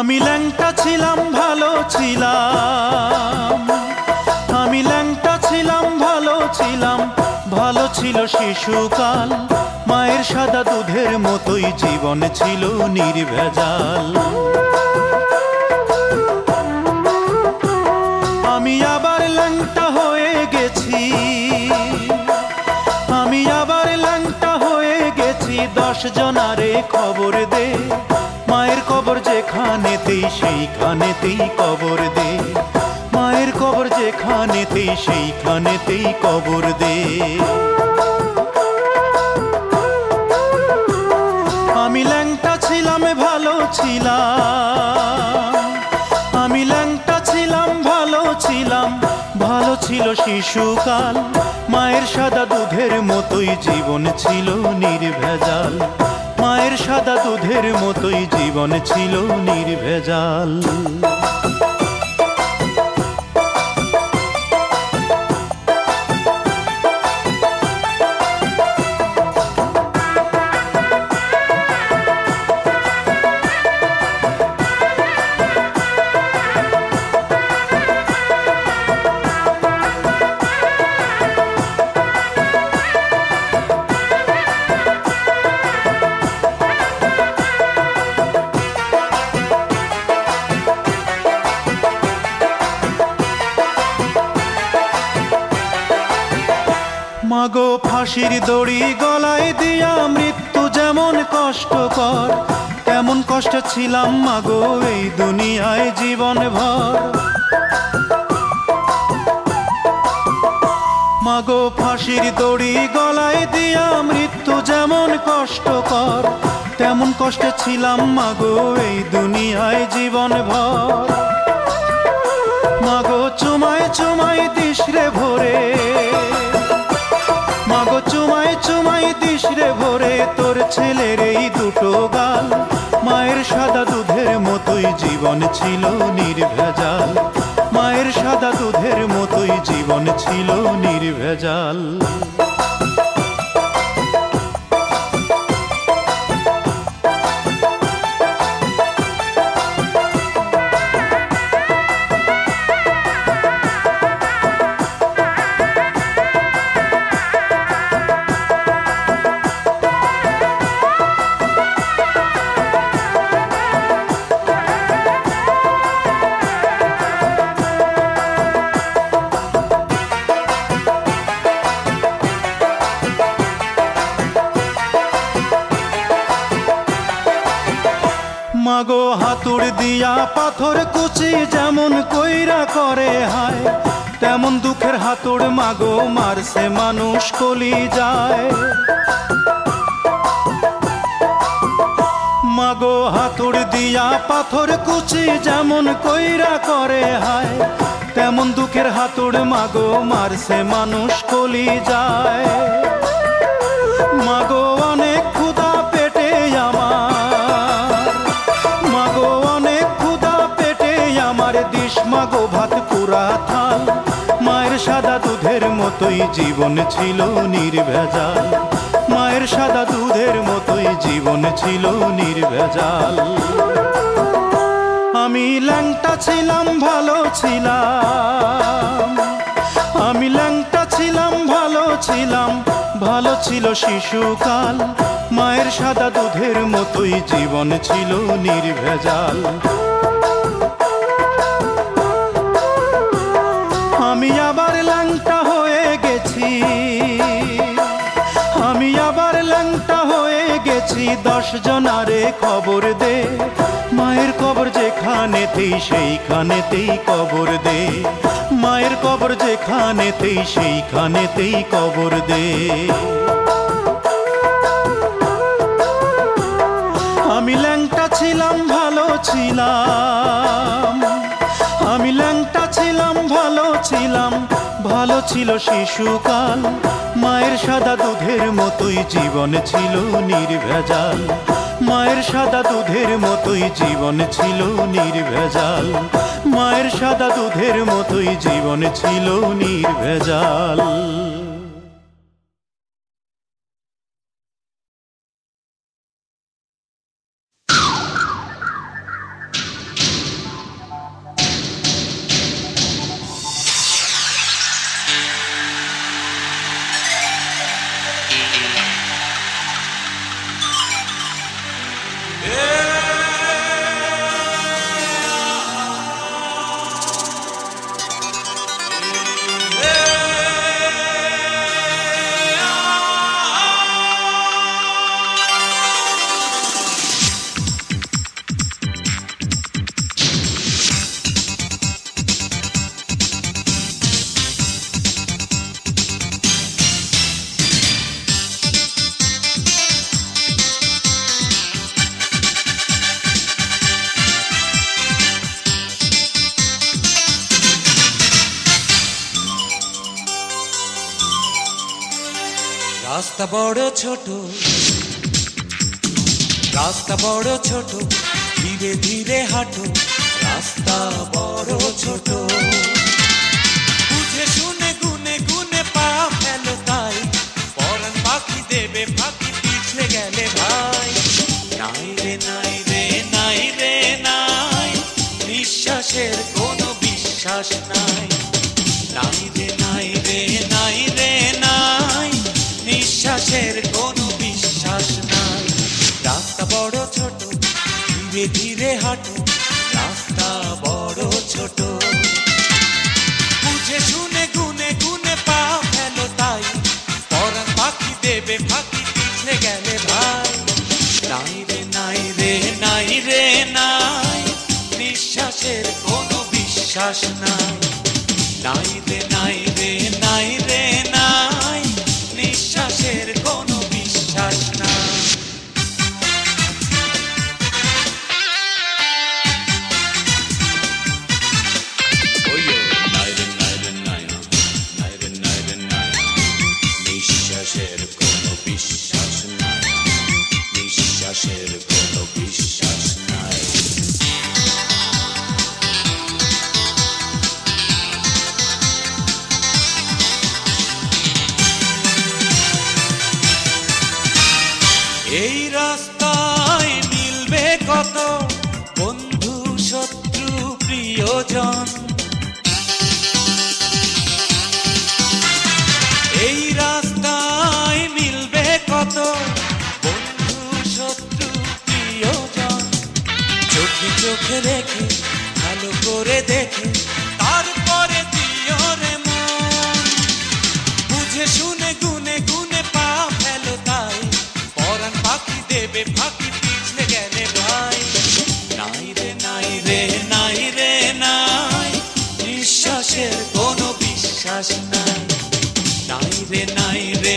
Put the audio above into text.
আমি ল্যাংটা ছিলাম ভালো ছিলাম, আমি ল্যাংটা ছিলাম ভালো ছিলাম, ভালো ছিল শিশুকাল। মায়ের সাদা দুধের মতোই জীবন ছিল নির্ভেজাল। আমি আবার ল্যাংটা হয়ে গেছি, আমি আবার ল্যাংটা হয়ে গেছি। 10 জনারে খবর দে, মায়ের কবর যেখানেতেই সেইখানেতেই কবর দে, মায়ের কবর যেখানেতেই সেইখানেতেই কবর দে। আমি ল্যাংটা ছিলাম ভালো ছিলাম, আমি ল্যাংটা ছিলাম ভালো ছিলাম, ভালো ছিল শিশুকাল। মায়ের সাদা দুধের মতোই জীবন ছিল নির্ভেজাল, মায়ের সাদা দুধের মতোই জীবন ছিল নির্ভেজাল। মাগো ফাঁসির দড়ি গলায় দিয়া মৃত্যু যেমন কষ্টকর, তেমন কষ্ট ছিলাম মাগো এই দুনিয়ায় জীবন ভর। মাগো ফাঁসির দড়ি গলায় দিয়া মৃত্যু যেমন কষ্টকর, তেমন কষ্টে ছিলাম মাগো এই দুনিয়ায় জীবন ভর। মাগো চুমায় চুমায় দিশরে ভরে, মাগো চুমায় চুমায় দিশরে ভরে তোর ছেলের এই দুটো গাল। মায়ের সাদা দুধের মতোই জীবন ছিল নির্ভেজাল, মায়ের সাদা দুধের মতোই জীবন ছিল নির্ভেজাল। মাগো হাতুড় দিয়া পাথর কুচি যেমন কইরা করে হায়, তেমন দুঃখের হাতুড় মাগো মারছে মানুষ কলি যায়। মাগো হাতুড় দিয়া পাথর কুচি যেমন কইরা করে হায়, তেমন দুঃখের হাতুড় মাগো মারছে মানুষ কলি যায়। মাগো অনেক ক্ষুধা পেটে আমার, মাগো অনেক ক্ষুধা পেটে আমার, দিস মাগো ভাত পুরা থাল। মায়ের সাদা দুধের মতোই জীবন ছিল নির্ভেজাল, মায়ের সাদা দুধের মতোই জীবন ছিল নির্ভেজাল। আমি ল্যাংটা ছিলাম ভালো ছিলাম, আমি ল্যাংটা ছিলাম ভালো ছিলাম, ভালো ছিল শিশুকাল। মায়ের সাদা দুধের মতোই জীবন ছিল নির্ভেজাল। আমি আবার ল্যাংটা হয়ে গেছি, আমি আবার ল্যাংটা হয়ে গেছি। 10 জনারে খবর দে, মায়ের কবর যেখানেতেই সেইখানেতেই কবর দে, মায়ের কবর যেখানেতেই সেইখানেতেই কবর দে। আমি ল্যাংটা ছিলাম ভালো ছিলাম, আমি ল্যাংটা ছিলাম ভালো ছিলাম, ভালো ছিল শিশুকাল। মায়ের সাদা দুধের মতোই জীবন ছিল নির্ভেজাল, মায়ের সাদা দুধের মতোই জীবন ছিল নির্ভেজাল, মায়ের সাদা দুধের মতোই জীবন ছিল নির্ভেজাল। রাস্তা বড় ছোট, রাস্তা বড় ছোট, ধীরে ধীরে হাঁটো, রাস্তা বড় ছোট। বুঝে শুনে গুনে গুনে পা ফেলো তাই, পরাণ পাখি দেবে ফাঁকি পিছলে গেলে ভাই। নাই রে নাই রে নাই রে নাই, নিঃশ্বাসের কোনো বিশ্বাস নাই। নাই রে নাই রে নাই রে নাই, নিঃশ্বাসের কোনো বিশ্বাস নাই। রাস্তা বড় ছোট, ধীরে ধীরে হাঁটো, রাস্তা বড় ছোট। বুঝে শুনে গুনে গুনে পা ফেলো তাই, পরাণ পাখি দেবে ফাঁকি পিছলে গেলে ভাই। নাই রে নাই রে নাই রে নাই, নিঃশ্বাসের কোনো বিশ্বাস নাই। নাই রে নাই রে নাই রে নাই, নিঃশ্বাসের কোনো বিশ্বাস নাই। নিঃশ্বাসের কোনো বিশ্বাস নাই, নিঃশ্বাসের কোনো বিশ্বাস নাই। এই রাস্তায় মিলবে কত বন্ধু শত্রু প্রিয়জন, এই রাস্তায় মিলবে কত বন্ধু শত্রু প্রিয়জন। চোখে চোখে রেখে ভালো করে দেখে তারপরে দিও রে মন। বুঝে শুনে গুনে গুনে পা ফেলো তাই, পরাণ পাখি দেবে ফাঁকি পিছলে গেলে ভাই। নাই রে নাই রে নাই রে নাই, নিঃশ্বাসের কোনো বিশ্বাস নাই। নাই রে নাই রে